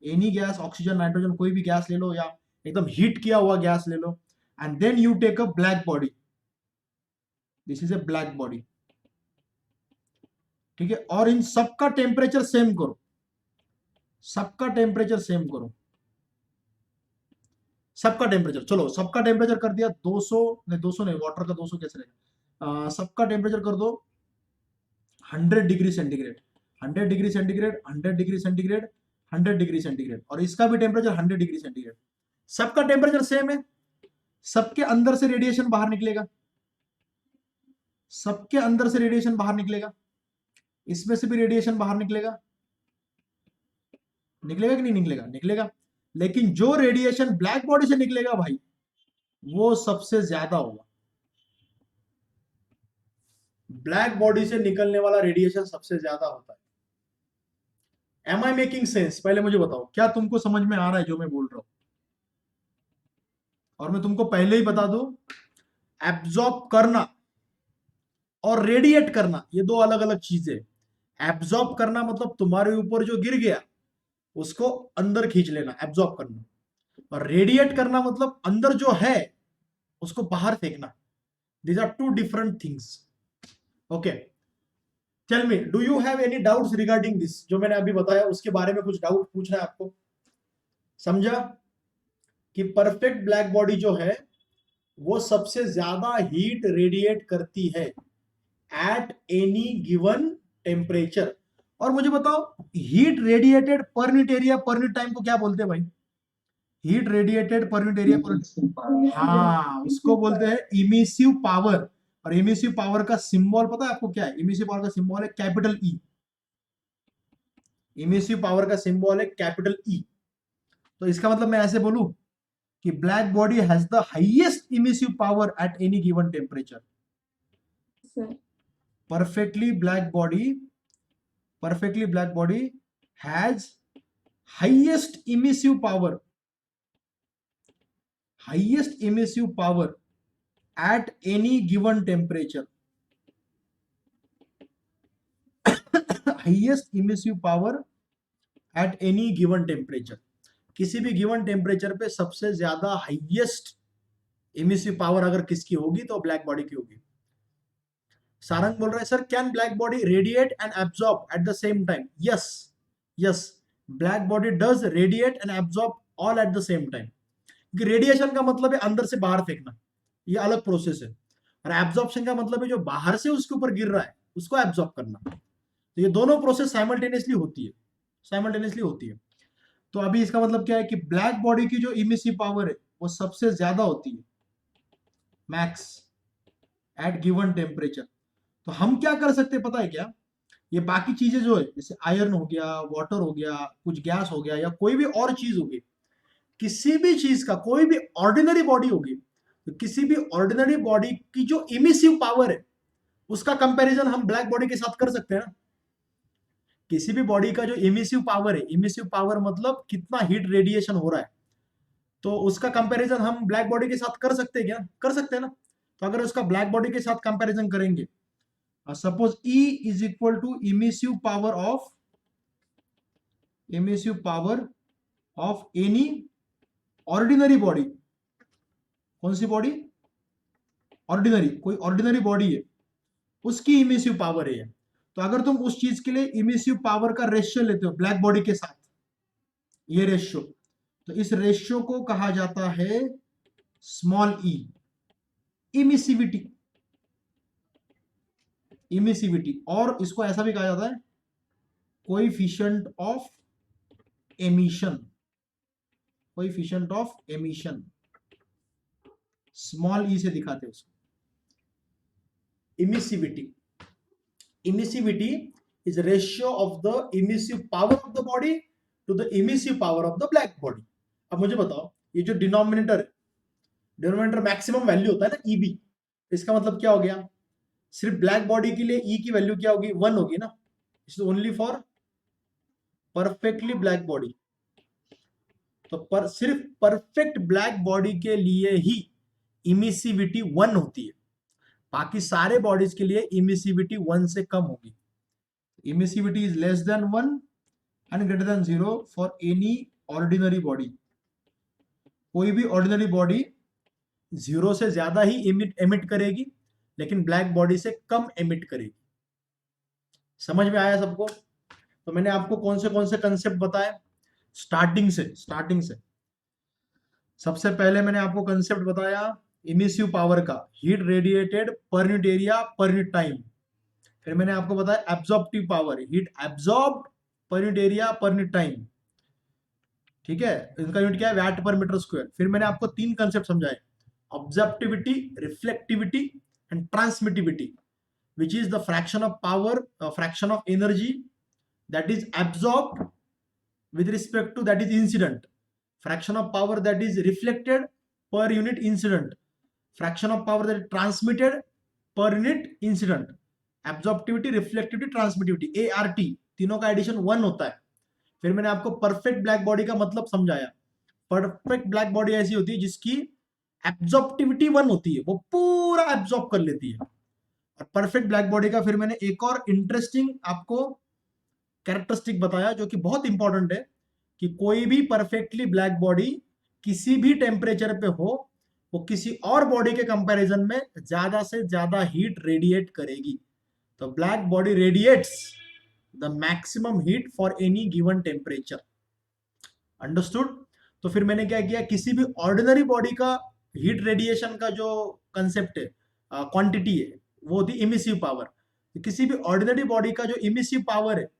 oxygen nitrogen कोई भी गैस ले लो या एकदम हीट किया हुआ गैस ले लो, and then you take a black body, this is a black body. ठीक है, और इन सबका टेम्परेचर सेम करो, सबका टेम्परेचर सेम करो, सबका टेम्परेचर, चलो सबका टेम्परेचर कर दिया 200, नहीं 200 नहीं, वाटर का 200 कैसे रहेगा, सबका टेम्परेचर कर दो 100 degree centigrade, 100 degree centigrade, 100 degree centigrade, 100 degree centigrade, और इसका भी टेम्परेचर 100 डिग्री सेंटीग्रेड, सबका टेम्परेचर सेम है, सबके अंदर से रेडिएशन बाहर निकलेगा, सबके अंदर से रेडिएशन बाहर निकलेगा, इसमें से भी रेडिएशन बाहर निकलेगा, निकलेगा कि नहीं निकलेगा? निकलेगा, लेकिन जो रेडिएशन ब्लैक बॉडी से निकलेगा भाई वो सबसे ज्यादा होगा, ब्लैक बॉडी से निकलने वाला रेडिएशन सबसे ज्यादा होता है। Am I making sense? पहले मुझे बताओ क्या तुमको समझ में आ रहा है जो मैं बोल रहा हूं? और मैं तुमको पहले ही बता दूं, एब्जॉर्ब करना और रेडिएट करना ये दो अलग अलग चीजें। एब्जॉर्ब करना मतलब तुम्हारे ऊपर जो गिर गया उसको अंदर खींच लेना, एब्जॉर्ब करना, और रेडिएट करना मतलब अंदर जो है उसको बाहर फेंकना। These are two different things. Okay, tell me, do you have any doubts regarding this? जो मैंने अभी बताया उसके बारे में कुछ डाउट पूछना है आपको? समझा कि परफेक्ट ब्लैक बॉडी जो है वो सबसे ज्यादा हीट रेडिएट करती है एट एनी गिवन टेम्परेचर। और मुझे बताओ, heat radiated per unit area per unit time को क्या बोलते हैं भाई? Heat radiated per unit area पर, हाँ, उसको बोलते हैं इमिसिव पावर। और इमिसिव पावर का सिंबल पता है आपको क्या है? इमिसिव पावर का सिंबल है कैपिटल ई। इमिसिव पावर का सिंबल है कैपिटल ई। तो इसका मतलब मैं ऐसे बोलूं कि black body has the highest emissive power at any given temperature. perfectly black body perfectly black body has highest emissive power at any given temperature highest emissive power at any given temperature। किसी भी given temperature पे सबसे ज्यादा highest emissive power अगर किसकी होगी तो black body की होगी। सारंग बोल रहा है sir, can black body radiate and absorb at the same time? Yes, yes, black body does radiate and absorb all at the same time. क्योंकि रेडिएशन का मतलब है अंदर से बाहर फेंकना, ये अलग प्रोसेस है। और एब्जॉर्प्शन का मतलब है जो बाहर से उसके ऊपर गिर रहा है उसको एब्जॉर्ब करना। तो ये दोनों प्रोसेस साइमल्टेनियसली होती है। तो अभी इसका मतलब क्या है कि ब्लैक बॉडी की जो इमिसिव पावर है वो सबसे ज्यादा होती है, मैक्स, एट गिवन टेम्परेचर। तो हम क्या कर सकते हैं पता है क्या? ये बाकी चीजें जो है जैसे आयरन हो गया, वाटर हो गया, कुछ गैस हो गया, या कोई भी और चीज होगी, किसी भी चीज का, कोई भी ऑर्डिनरी बॉडी होगी, तो किसी भी ऑर्डिनरी बॉडी की जो इमिसिव पावर है उसका कंपैरिजन हम ब्लैक बॉडी के साथ कर सकते हैं ना। किसी भी बॉडी का जो इमिसिव पावर है, इमिसिव पावर मतलब कितना हीट रेडिएशन हो रहा है, तो उसका कंपैरिजन हम ब्लैक बॉडी के साथ कर सकते हैं क्या? कर सकते हैं ना। तो अगर उसका ब्लैक बॉडी के साथ कंपैरिजन करेंगे, suppose E is equal to emissive power of any ordinary body. कौन सी बॉडी? ऑर्डिनरी, कोई ऑर्डिनरी बॉडी है उसकी इमिसिव पावर है। तो अगर तुम उस चीज के लिए इमिसिव पावर का रेशियो लेते हो ब्लैक बॉडी के साथ, ये रेशियो, तो इस रेशियो को कहा जाता है स्मॉल ई, इमिसिविटी। और इसको ऐसा भी कहा जाता है कोएफिशिएंट ऑफ एमिशन, स्मॉल ई से दिखाते हैं उसको। Emissivity is ratio of the emissive power of the body to the emissive power of the black body। अब मुझे बताओ, ये जो डिनोमिनेटर मैक्सिमम वैल्यू होता है ना EB, इसका मतलब क्या हो गया? सिर्फ ब्लैक बॉडी के लिए E की वैल्यू क्या होगी? 1 होगी ना। It's only for perfectly black body. तो सिर्फ परफेक्ट ब्लैक बॉडी के लिए ही इमिसिविटी 1 होती है, बाकी सारे बॉडीज के लिए इमिसिविटी 1 से कम होगी। Emissivity is less than 1 and greater than 0 for any ordinary body. कोई भी ऑर्डिनरी बॉडी 0 से ज्यादा ही एमिट करेगी, लेकिन ब्लैक बॉडी से कम एमिट करेगी। समझ में आया सबको? तो मैंने आपको कौन से कंसेप्ट बताए स्टार्टिंग से। सबसे पहले मैंने आपको कंसेप्ट बताया इमिसिव पावर का, heat radiated per unit area per unit time. फिर मैंने आपको बताया एब्जॉर्प्टिव पावर, हीट एब्जॉर्ब्ड पर unit area per unit time. ठीक है, इनका यूनिट क्या है? VAT per metre square. फिर मैंने आपको 3 कंसेप्ट समझाए, objectivity, reflectivity and transmittivity, which is the fraction of power, fraction of energy that is absorbed with respect to that is incident, fraction of power that is reflected per unit incident, fraction of power that is transmitted per unit incident, absorptivity, reflectivity, transmittivity, ART, तीनों का addition 1 होता है। फिर मैंने आपको perfect black body का मतलब समझाया। परफेक्ट ब्लैक बॉडी ऐसी होती है जिसकी एब्जॉर्प्टिविटी 1 होती है, वो पूरा एब्जॉर्ब कर लेती है। और परफेक्ट ब्लैक बॉडी का फिर मैंने एक और इंटरेस्टिंग आपको कैरेक्टरिस्टिक बताया जो कि बहुत इंपॉर्टेंट है, कि कोई भी परफेक्टली ब्लैक बॉडी किसी भी टेम्परेचर पे हो, वो किसी और बॉडी के कंपैरिजन में ज्यादा से ज्यादा हीट रेडिएट करेगी। तो black body radiates the maximum heat for any given temperature. Understood? तो फिर मैंने क्या किया, किसी भी ऑर्डिनरी बॉडी का हीट रेडिएशन का जो कंसेप्ट है, क्वांटिटी है, वो होती इमिसिव पावर। तो किसी भी ऑर्डिनरी बॉडी का जो इमिसिव पावर है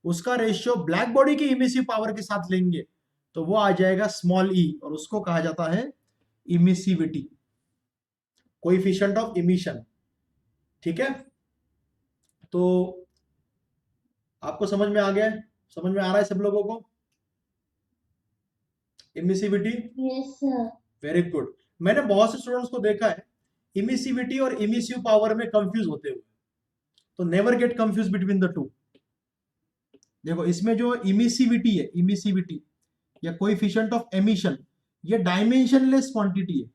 उसका रेशियो ब्लैक बॉडी की इमिसिव पावर के साथ लेंगे तो वो आ जाएगा स्मॉल ई, और उसको कहा जाता है इमिसिविटी, कोएफिशिएंट ऑफ इमिशन। ठीक है, तो आपको समझ में आ गया है? समझ में आ रहा है सब लोगों को emissivity? Yes sir. Very good. मैंने बहुत से स्टूडेंट्स को देखा है इमिसिविटी और इमिसिव पावर में कंफ्यूज होते हुए, तो never get confuse between the two. देखो इसमें जो इमिसिविटी है, इमिसिविटी या कोएफिशिएंट ऑफ एमिशन, ये डायमेंशनलेस क्वांटिटी है,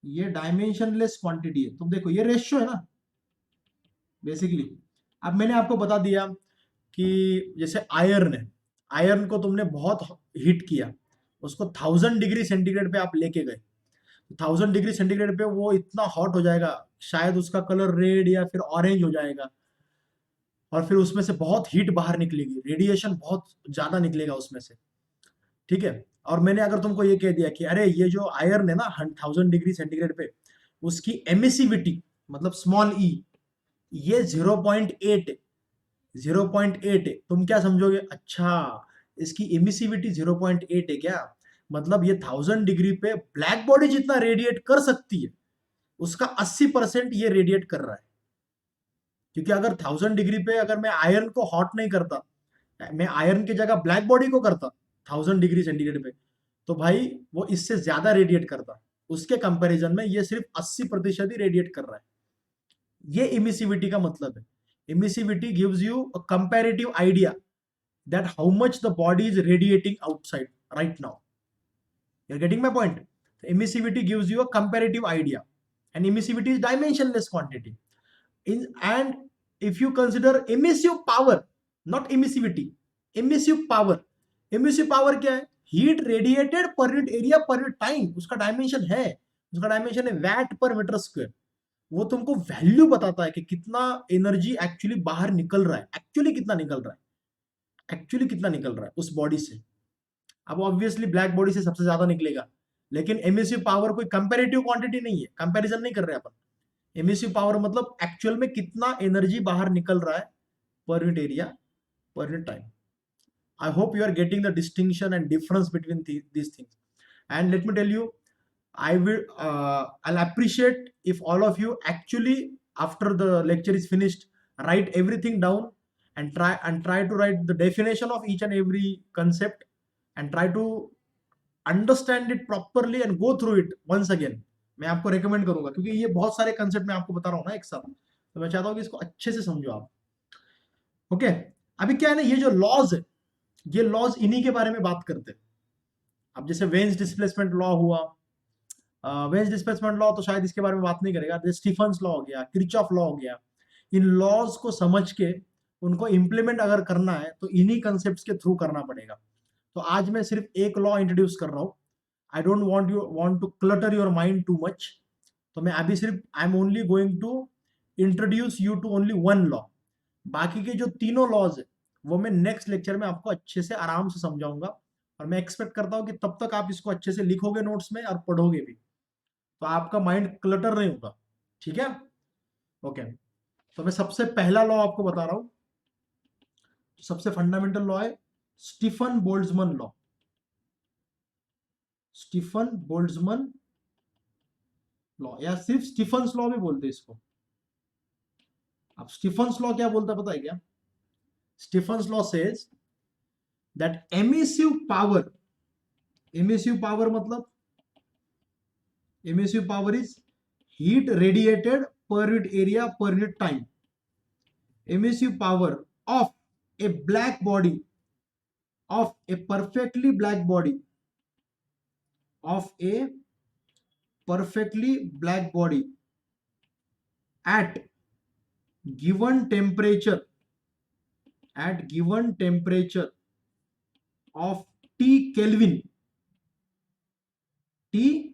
ये डायमेंशनलेस क्वांटिटी है। तुम देखो ये रेशियो है ना बेसिकली। अब मैंने आपको बता दिया कि जैसे आयरन है, आयरन को तुमने बहुत हीट किया, उसको 1000 डिग्री सेंटीग्रेड पे आप लेके गए, 1000 डिग्री सेंटीग्रेड पे वो इतना हॉट हो जाएगा, शायद उसका कलर रेड या फिर ऑरेंज हो जाएगा, और फिर उसमें से बहुत हीट बाहर निकलेगी, रेडिएशन बहुत ज्यादा निकलेगा उसमें से। ठीक है, और मैंने अगर तुमको ये कह दिया कि अरे ये जो आयरन है ना 1000 डिग्री सेंटीग्रेड पे, उसकी एमिसिविटी मतलब स्मॉल ई ये 0.8 है, 0.8 है, तुम क्या समझोगे, अच्छा इसकी इमिसिविटी 0.8 है क्या, मतलब ये 1000 डिग्री पे ब्लैक बॉडी जितना रेडिएट कर सकती है उसका 80% ये रेडिएट कर रहा है। क्योंकि अगर 1000 डिग्री पे अगर मैं आयरन को हॉट नहीं करता, मैं आयरन की जगह ब्लैक बॉडी को करता 1000 डिग्री सेंटीग्रेड पे, तो भाई वो इससे ज्यादा रेडिएट करता, उसके कंपैरिजन में ये सिर्फ 80% ही रेडिएट कर रहा है। ये इमिसिविटी का मतलब है। Emissivity gives you a comparative idea that how much the body is radiating outside right now. You're getting my point? Emissivity gives you a comparative idea, and emissivity is dimensionless quantity. And if you consider emissive power, not emissivity, emissive power क्या है? Heat radiated per unit area per unit time, उसका dimension है, उसका dimension है VAT per metre square. वो तुमको value बताता है कि कितना एनर्जी एक्चुअली बाहर निकल रहा है, एक्चुअली कितना निकल रहा है, एक्चुअली कितना निकल रहा है उस बॉडी से। अब ऑब्वियसली ब्लैक बॉडी से सबसे ज्यादा निकलेगा, लेकिन एमिसिव पावर कोई कंपैरेटिव क्वांटिटी नहीं है, कंपैरिजन नहीं कर रहे अपन। एमिसिव पावर मतलब एक्चुअल में कितना एनर्जी बाहर निकल रहा है पर unit area per unit time. I hope you are getting the distinction and difference between these things. And let me tell you, I'll appreciate if all of you actually, after the lecture is finished, write everything down and try to write the definition of each and every concept, and try to understand it properly and go through it once again. मैं आपको recommend करूंगा, क्योंकि ये बहुत सारे concept मैं आपको बता रहा हूँ ना एक साथ, तो मैं चाहता हूँ कि इसको अच्छे से समझो आप। ओके, अभी क्या है ना, ये जो लॉज है, ये लॉज इन्हीं के बारे में बात करते हैं। अब जैसे वेन्स डिस्प्लेसमेंट लॉ हुआ, वेन्स डिस्प्लेसमेंट लॉ तो शायद इसके बारे में बात नहीं करेगा, जैसे स्टीफन्स लॉ हो गया, किरचॉफ लॉ हो गया। इन लॉज को समझ के उनको इंप्लीमेंट अगर करना है तो इन्हीं कंसेप्ट के थ्रू करना पड़ेगा। तो आज मैं सिर्फ एक लॉ इंट्रोड्यूस कर रहा हूँ। I don't want to clutter your mind too much, तो मैं अभी सिर्फ I am only going to introduce you to only one law. बाकी के जो तीनों लॉज है वो मैं नेक्स्ट लेक्चर में आपको अच्छे से आराम से समझाऊंगा, और मैं एक्सपेक्ट करता हूँ कि तब तक आप इसको अच्छे से लिखोगे नोट्स में और पढ़ोगे भी, तो आपका माइंड क्लटर नहीं होगा। ठीक है, ओके। तो मैं सबसे पहला लॉ आपको बता रहा हूं, सबसे फंडामेंटल लॉ है Stefan Boltzmann law. Stefan Boltzmann law, या सिर्फ स्टीफन्स लॉ भी बोलते हैं इसको। अब स्टीफन्स लॉ क्या बोलता है पता है क्या? Stefan's law says that emissive power मतलब emissive power is heat radiated per unit area per unit time. Emissive power of a black body, of a perfectly black body, of a perfectly black body at given temperature, at given temperature of T Kelvin, T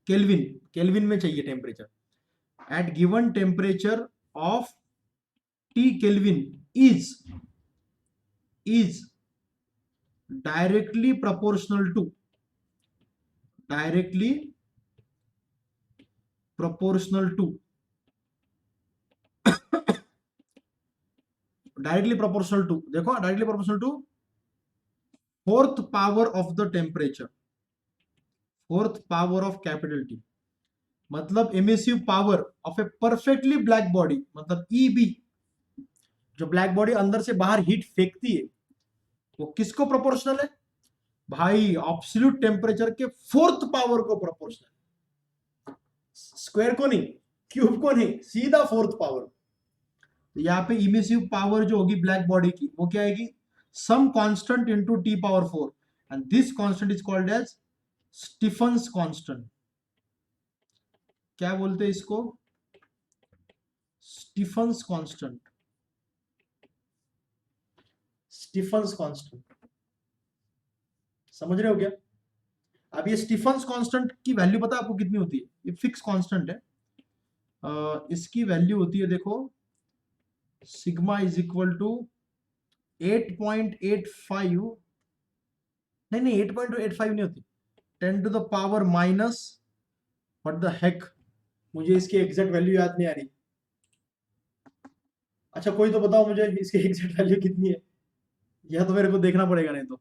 Kelvin, Kelvin में चाहिए temperature, at given temperature of T Kelvin is directly proportional to directly proportional to directly proportional to देखो directly proportional to fourth power of the temperature, fourth power of capital T. मतलब emissive power of A perfectly black body, मतलब EB, जो black body अंदर से बाहर heat फेंकती है, वो किसको प्रोपोर्शनल है भाई? एब्सोल्यूट टेम्परेचर के फोर्थ पावर को प्रोपोर्शनल, स्क्वायर को नहीं, क्यूब को नहीं, सीधा फोर्थ पावर। तो यहाँ पे इमिसिव पावर जो होगी ब्लैक बॉडी की, वो क्या आएगी? Some constant into T power 4, and this constant is called as Stefan's constant. क्या बोलते हैं इसको? Stefan's constant, Stefan's constant. समझ रहे हो क्या? अब ये स्टीफन्स कांस्टेंट की वैल्यू पता है आपको कितनी होती है? ये फिक्स कांस्टेंट है, इसकी वैल्यू होती है, देखो, सिग्मा इज इक्वल टू 8.85, नहीं 8.85 नहीं होती, 10 to the power minus, what the heck, मुझे इसकी एग्जैक्ट वैल्यू याद नहीं आ रही। अच्छा कोई तो बताओ मुझे इसकी एग्जैक्ट वैल्यू कितनी है, यह तो मेरे को देखना पड़ेगा, नहीं तो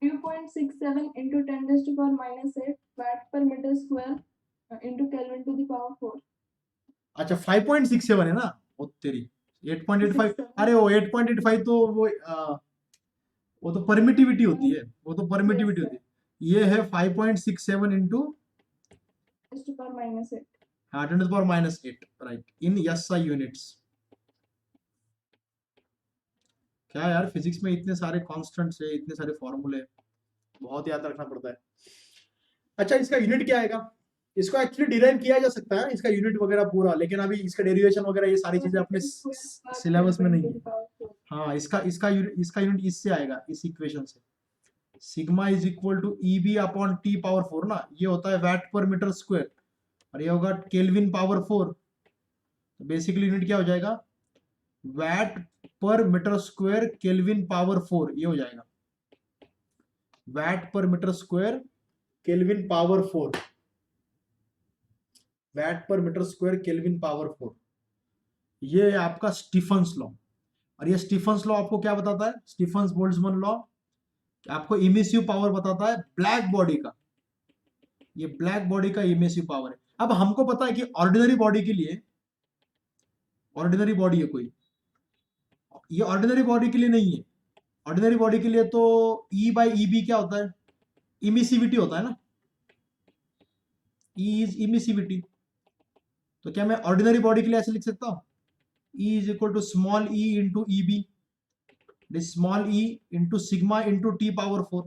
2.67 into 10 raised to power minus 8 watt per meter square into Kelvin to the power 4. अच्छा 5.67 है ना, वो तेरी 8.85, अरे वो 8.85 तो वो तो परमिटिविटी होती है, वो तो परमिटिविटी होती है। ये है 5.67 इंटू 10 to power minus 8. हाँ 10 to the power minus 8, right, in SI units. क्या यार, फिजिक्स में इतने सारे कांस्टेंट्स है, इतने सारे फॉर्मूले, बहुत याद रखना पड़ता है। अच्छा इसका यूनिट क्या आएगा? इसको एक्चुअली डिराइव किया जा सकता है, इसका यूनिट वगैरह पूरा, लेकिन अभी इसका डेरिवेशन वगैरह ये सारी चीजें अपने सिलेबस में नहीं है। हाँ इसका यूनिट इससे आएगा, इस इक्वेशन से। Sigma is equal to Eb upon T power 4 ना, ये होता है वैट पर मीटर स्क्वायर, और ये होगा केल्विन पावर 4। तो बेसिकली यूनिट क्या हो जाएगा? Watt per metre square kelvin power 4, ये हो जाएगा watt per metre square kelvin power 4, watt per metre square kelvin power 4। ये आपका स्टीफन्स लॉ, और ये स्टीफन्स लॉ आपको क्या बताता है? स्टीफन्स बोल्ट्जमैन लॉ आपको इमिसिव पावर बताता है ब्लैक बॉडी का, ये ब्लैक बॉडी का इमिसिव पावर है। अब हमको पता है कि ऑर्डिनरी बॉडी के लिए, ऑर्डिनरी बॉडी है कोई, ये ऑर्डिनरी बॉडी के लिए नहीं है। ऑर्डिनरी बॉडी के लिए तो E बाई ईबी क्या होता है? इमिसिविटी होता है ना, E इज इमिसिविटी। तो क्या मैं ऑर्डिनरी बॉडी के लिए ऐसे लिख सकता हूं? E is equal to small e into Eb, small e into sigma into T power 4।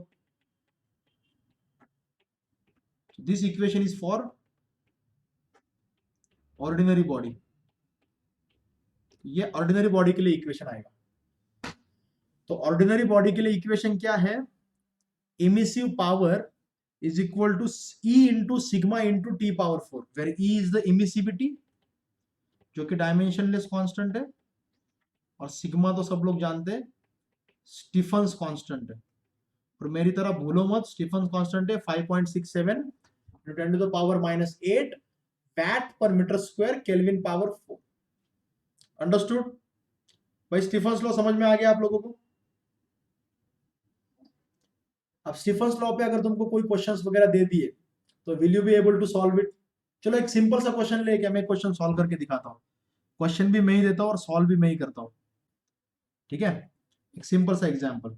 This equation is for ordinary body, ये ऑर्डिनरी बॉडी के लिए इक्वेशन आएगा। तो ऑर्डिनरी बॉडी के लिए इक्वेशन क्या है? Emissive power is equal to E into sigma into T power 4, where E is the emissivity जो कि डायमेंशनलेस कांस्टेंट है, और सिग्मा तो सब लोग जानते हैं स्टीफन्स कांस्टेंट है। और मेरी तरह भूलो मत, स्टीफन्स कांस्टेंट है 5.67 into 10 to the power minus 8 watt per meter square Kelvin power 4। Understood भाई? स्टीफन्स लॉ समझ में आ गया आप लोगों को? अब स्टीफन्स लॉ पे अगर तुमको कोई क्वेश्चंस वगैरह दे दिए तो will you be able to solve it? चलो एक सिंपल सा क्वेश्चन लेके मैं क्वेश्चन सॉल्व करके दिखाता हूँ। क्वेश्चन भी मैं ही देता हूँ और सॉल्व भी मैं ही करता हूँ, ठीक है? एक सिंपल सा example,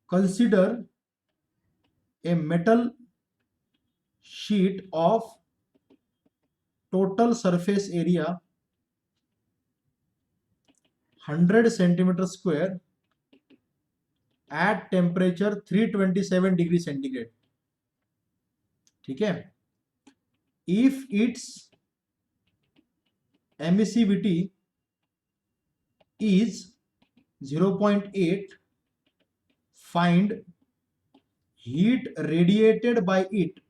consider a metal sheet of total surface area 100 centimetre square at temperature 327 degree centigrade, ठीक है? If it's emissivity is 0.8, find heat radiated by it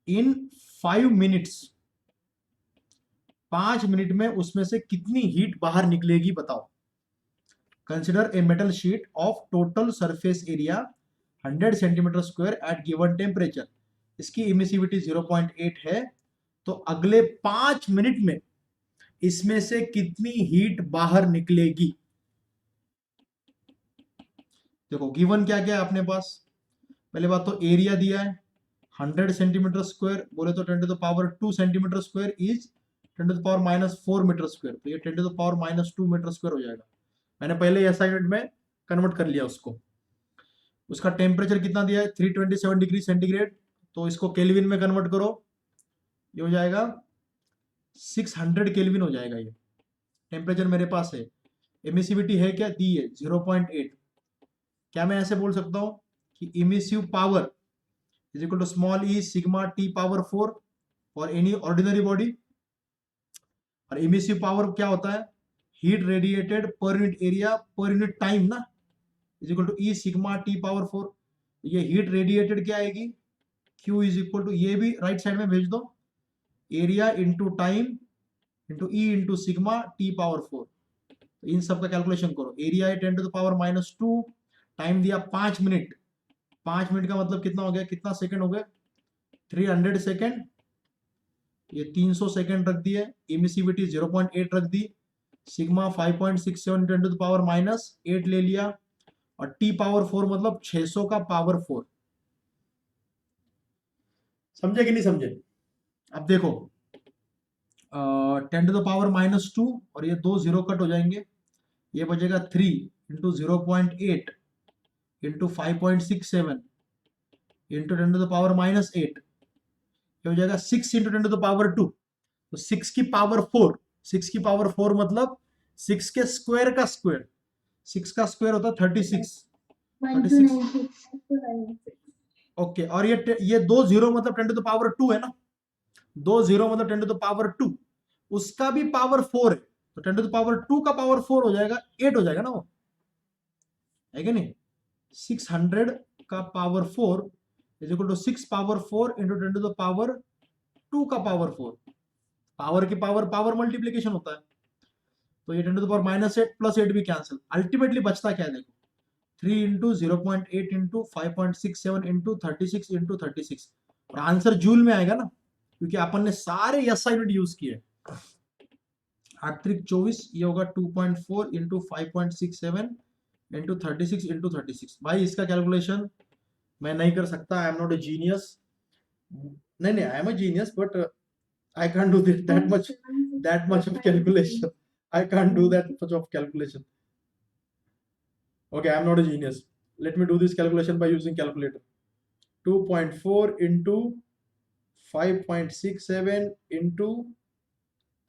in 5 minutes, 5 minute में उसमें से कितनी हीट बाहर निकलेगी बताओ। Consider a metal sheet of total surface area 100 centimetre square at given temperature, इसकी इमिसिविटी 0.8 है। तो अगले 5 मिनट में इसमें से कितनी हीट बाहर निकलेगी। देखो गिवन क्या क्या है अपने पास। पहले बात तो एरिया दिया है 100 सेंटीमीटर स्क्वायर, बोले तो 10⁻² centimetre square is 10⁻⁻4 metre square, तो ये 10⁻⁻2 मीटर स्क्वायर हो जाएगा। मैंने पहले असाइनमेंट में कन्वर्ट कर लिया उसको। उसका टेम्परेचर कितना दिया है 327 डिग्री सेंटीग्रेड, तो इसको केल्विन में कन्वर्ट करो, ये हो जाएगा 600 केल्विन हो जाएगा। ये टेम्परेचर मेरे पास है। एमिसिविटी है क्या, दी है 0.8। क्या मैं ऐसे बोल सकता हूं कि emissive power is equal to small E sigma T power 4 for any ordinary body. और इमिसिव पावर क्या होता है, heat radiated per unit area per unit time ना, is equal to E sigma T power 4। ये heat radiated क्या आएगी, Q is equal to, ये भी राइट साइड में भेज दो, area into time into E into sigma T power 4। तो इन सब का कैलकुलेशन करो। एरिया है 10⁻⁻2, टाइम दिया 5 मिनट। 5 मिनट का मतलब कितना हो गया, कितना सेकंड हो गए 300 सेकंड। ये 300 सेकंड रख दिए, इमिसिविटी 0.8 रख दी, सिग्मा 5.67 10⁻⁻8 ले लिया, और टी पावर 4 मतलब 600 का पावर 4। समझे कि नहीं समझे। अब देखो 10⁻⁻2 और ये 2 0 कट हो जाएंगे, ये बचेगा 3 इंटू 0.8 इंटू 5.67 इंटू 10⁻⁻8, ये हो जाएगा 6 इंटू 10⁻2। तो 6 की पावर 4, 6 की पावर 4 मतलब 6 के स्क्वायर का स्क्वायर, 6 का स्क्वायर होता है 36। 1296 ओके, और ये 2 0 मतलब 10⁻2 है ना, 2 0 मतलब 10⁻2, उसका भी पावर 4 है, तो 10⁻2 का पावर 4 हो जाएगा 8 हो जाएगा ना वो, है कि नहीं। 600 का power 4 is equal to 6 power 4 into 10⁻2 का पावर 4। पावर की पावर पावर मल्टीप्लीकेशन होता है, तो ये 10⁻⁻8 प्लस 8 भी कैंसिल, अल्टीमेटली बचता क्या है देखो 3 इंटू 0.8 इंटू 5.67 इंटू 36 इंटू 36, और आंसर जूल में आएगा ना, क्योंकि अपन ने सारे एस यूनिट यूज किए। 8×3 = 24, ये होगा 2.4 इंटू 5.67 इंटू 36 इंटू 36। भाई इसका कैलकुलेशन मैं नहीं कर सकता, I am not a genius. नहीं नहीं, I am a genius but I can't do that much of calculation. I can't do that much of calculation. Okay, I'm not a genius. Let me do this calculation by using calculator. 2.4 into 5.67 into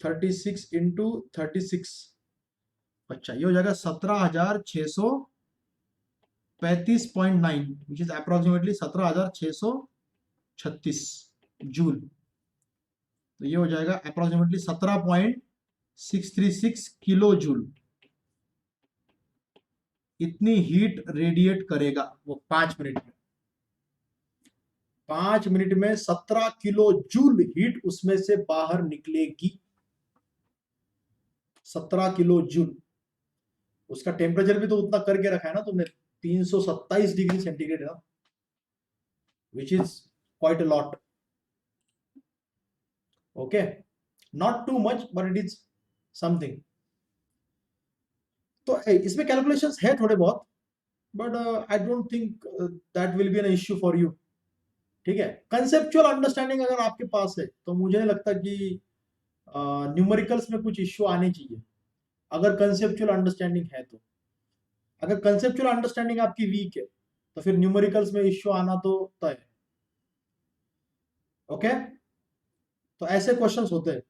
36 into 36। अच्छा, ये हो जाएगा 17,635.9, which is approximately 17,636 joule. तो ये हो जाएगा approximately 17.636 kilo joule. इतनी heat radiate करेगा वो 5 मिनट में। 5 मिनट में 17 किलो जूल हीट उसमें से बाहर निकलेगी। 17 किलो जूल। उसका टेम्परेचर भी तो उतना करके रखा है ना तुमने, 327 डिग्री सेंटीग्रेड है ना, which is quite a lot. Okay, not too much but it is something. तो इसमें कैलकुलेशंस है थोड़े बहुत, but I don't think that will be an issue for you. ठीक है, कंसेप्चुअल अंडरस्टैंडिंग अगर आपके पास है तो मुझे नहीं लगता कि न्यूमेरिकल्स में कुछ इश्यू आने चाहिए, अगर कंसेप्चुअल अंडरस्टैंडिंग है तो। अगर कंसेप्चुअल अंडरस्टैंडिंग आपकी वीक है तो फिर न्यूमेरिकल्स में इश्यू आना तो तय है। ओके, तो ऐसे क्वेश्चंस होते हैं।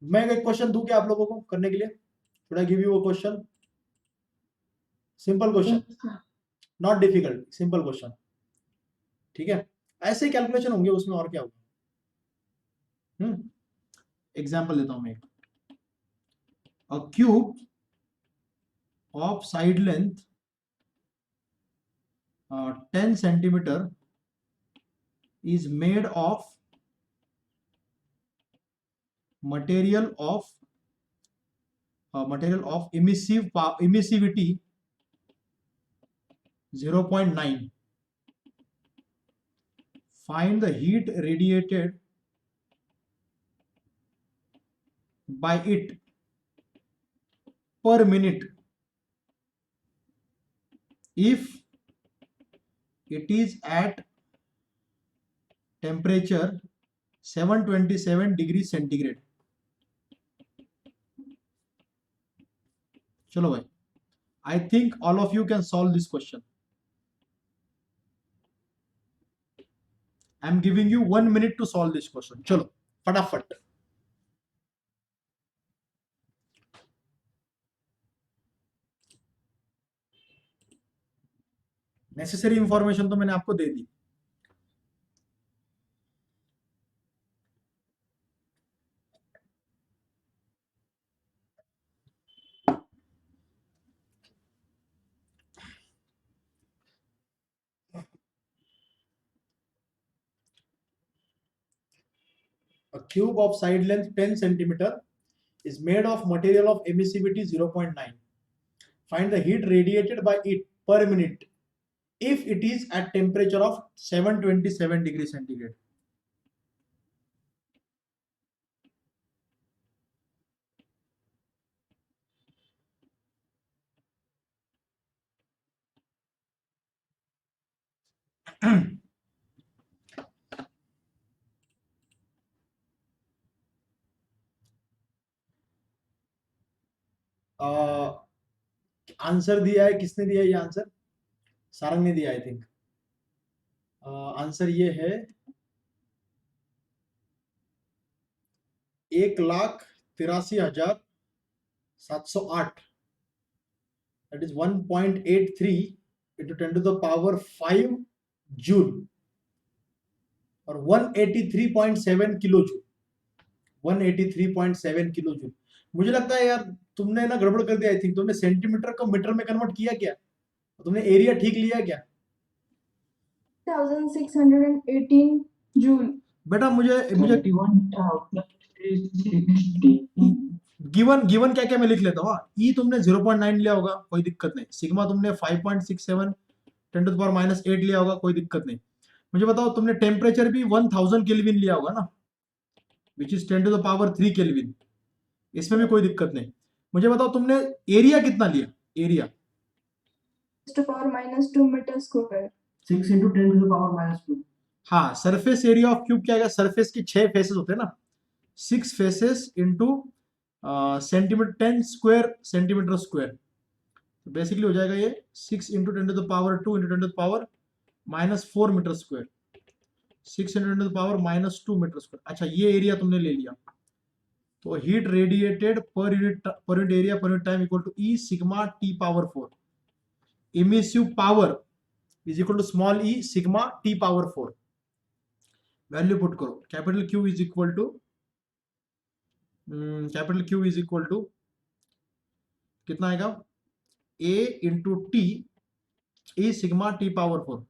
मैं एक क्वेश्चन दूं क्या आप लोगों को करने के लिए? Should I give you a question? Simple question, not difficult, simple question. ठीक है, ऐसे ही कैलकुलेशन होंगे उसमें, और क्या होगा। एग्जाम्पल लेता हूं मैं। अ cube of side length 10 centimetre is made of material of emissivity 0.9. Find the heat radiated by it per minute if it is at temperature 727 degrees centigrade. चलो भाई, I think all of you can solve this question. I am giving you 1 minute to solve this question. चलो फटाफट. Necessary information तो मैंने आपको दे दी. A cube of side length 10 centimeter is made of material of emissivity 0.9. Find the heat radiated by it per minute if it is at temperature of 727 degrees centigrade. Answer दिया है, किसने दिया ये answer? Sarang ने दिया आई थिंक. आंसर ये है 1,83,708. That is 1.83 into 10 to the power 5 joule और 183.7 किलो जूल. 183.7 kilo joule. मुझे लगता है यार तुमने ना गड़बड़ कर दिया. आई थिंक तुमने सेंटीमीटर को मीटर में कन्वर्ट किया क्या? तुमने एरिया ठीक लिया क्या? 1618 जूल. बेटा मुझे गिवन क्या क्या मैं लिख लेता हूँ. ई तुमने 0.9 लिया होगा, कोई दिक्कत नहीं. सिग्मा तुमने 5.67 10 टू द पावर -8 लिया होगा, कोई दिक्कत नहीं. मुझे बताओ तुमने टेम्परेचर भी 1000 केल्विन लिया होगा ना, which is 10 to the power 3 kelvin. इसमें भी कोई दिक्कत नहीं. मुझे बताओ तुमने एरिया कितना लिया? Area to power -2 metre square. 6 into 10 to the power -2. हाँ, सरफेस एरिया ऑफ क्यूब क्या आएगा? सरफेस की 6 फेसेस होते हैं ना, 6 faces into centimetre 10 square centimetre square. तो बेसिकली हो जाएगा ये 6 into 10 to the power 2 into 10 to the power -4 metre square. 6 into 10 to the power -2 metre square. अच्छा, ये एरिया तुमने ले लिया. तो heat radiated per unit area per unit time equal to E sigma T power 4. Emissive power is equal to small E sigma T power 4. Value put करो. Capital Q is equal to कितना आएगा? A into T E sigma T power 4.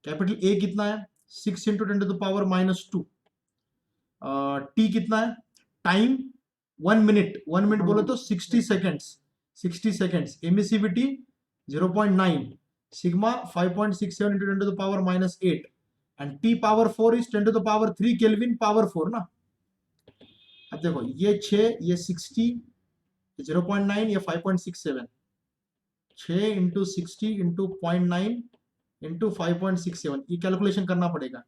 Capital A कितना है? 6 into 10 to the power -2. T कितना है? Time 1 minute. 1 minute बोलो तो 60 seconds. 60 seconds. Emissivity 0.9. Sigma 5.67 into 10 to the power -8 and T power 4 is 10 to the power 3 Kelvin power 4 ना. अब देखो ये 6, ये 60, 0.9, ये 5.67. 6 into 60 into 0.9 into 5.67. ये कैलकुलेशन करना पड़ेगा.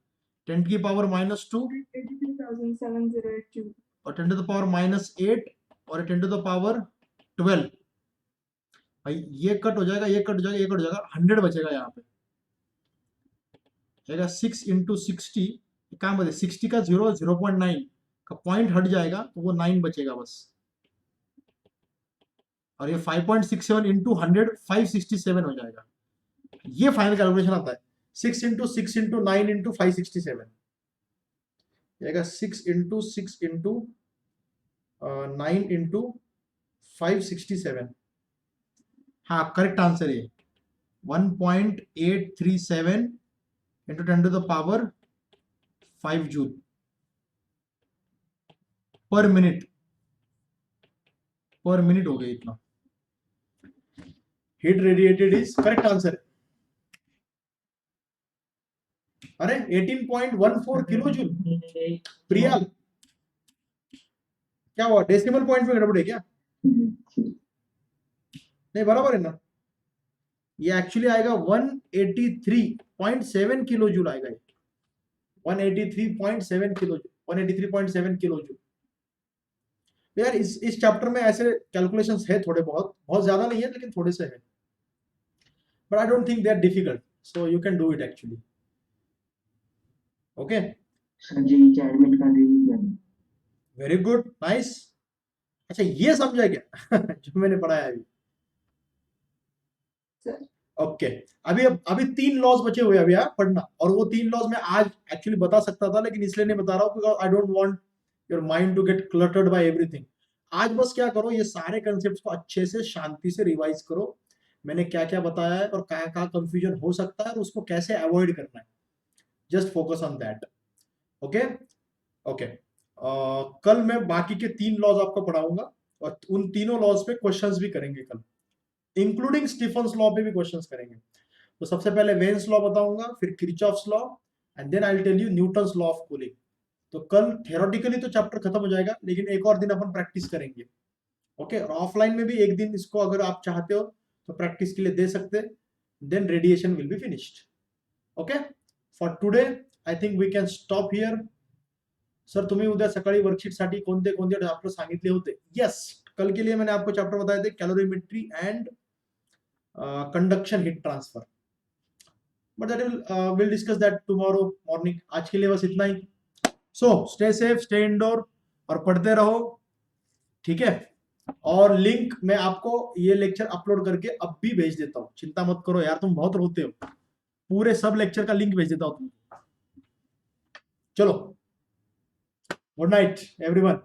10 की पावर -2 83,708 जूल और 10 to the power -8 और 10 to the power 12. भाई ये कट हो जाएगा, ये कट हो जाएगा, ये कट हो जाएगा, 100 बचेगा यहाँ पे. जाएगा 6 इंटू 60. काम बचे 60 का 0.9 का पॉइंट हट जाएगा तो वो 9 बचेगा बस. और ये 5.67 इंटू 100 567 हो जाएगा. ये फाइनल कैलकुलेशन आता है. 6 इंटू 6 इंटू 9 इंटू 567 जाएगा. 6 इंटू 6 इंटू 9 इंटू 567. हाँ, करेक्ट आंसर है 1.837 into 10 to the power 5 joule पर मिनट हो गया इतना। Heat radiated is correct answer. अरे 18.14 किलो जूल। प्रिया क्या हुआ, डेसिमल पॉइंट में गड़बड़ है क्या? नहीं बराबर है ना, ये एक्चुअली आएगा 183.7 किलो जूल आएगा, 183.7 किलो जूल, 183.7 किलो जूल। यार इस चैप्टर में ऐसे कैलकुलेशंस है थोड़े बहुत ज्यादा नहीं है लेकिन थोड़े से है, but I don't think they are difficult, so you can do it actually. Okay sir ji क्या एडमिट कार्ड रिलीज कर। Very good nice. अच्छा ये समझा क्या जो मैंने पढ़ाया अभी? सर ओके अभी 3 लॉज बचे हुए अभी आप पढ़ना, और वो 3 लॉज मैं आज एक्चुअली बता सकता था लेकिन इसलिए नहीं बता रहा हूँ because I don't want your mind to get cluttered by everything. आज बस क्या करो, ये सारे कंसेप्ट को अच्छे से शांति से रिवाइज करो, मैंने क्या क्या बताया है और कहाँ कहाँ कंफ्यूजन हो सकता है और उसको कैसे अवॉइड करना है, just focus on that. Okay okay कल मैं बाकी के 3 लॉज आपको पढ़ाऊंगा और उन तीनों लॉज पे क्वेश्चंस भी करेंगे कल, इंक्लूडिंग स्टीफन्स लॉ पे भी क्वेश्चंस करेंगे। तो सबसे पहले वेन्स लॉ बताऊंगा, फिर Kirchhoff's law, and then I will tell you Newton's law of cooling. तो कल थ्योरेटिकली तो चैप्टर खत्म हो जाएगा लेकिन एक और दिन अपन प्रैक्टिस करेंगे। ओके और ऑफलाइन में भी एक दिन इसको अगर आप चाहते हो तो प्रैक्टिस के लिए दे सकते, then radiation will be finished. Okay for today I think we can stop here. Sir तुम्ही उद्या सकाळी वर्कशीटसाठी कोणते कोणते चॅप्टर सांगितले होते? यस कल के लिए मैंने आपको चैप्टर बताए थे calorimetry and conduction heat transfer, but that will discuss that tomorrow morning. आज के लिए बस इतना ही। So stay safe, stay indoor और पढ़ते रहो, ठीक है? और लिंक मैं आपको ये लेक्चर अपलोड करके अब भी भेज देता हूँ, चिंता मत करो यार, तुम बहुत रोते हो, पूरे सब लेक्चर का लिंक भेज देता हूँ तुमको। चलो गुड नाइट एवरीवन।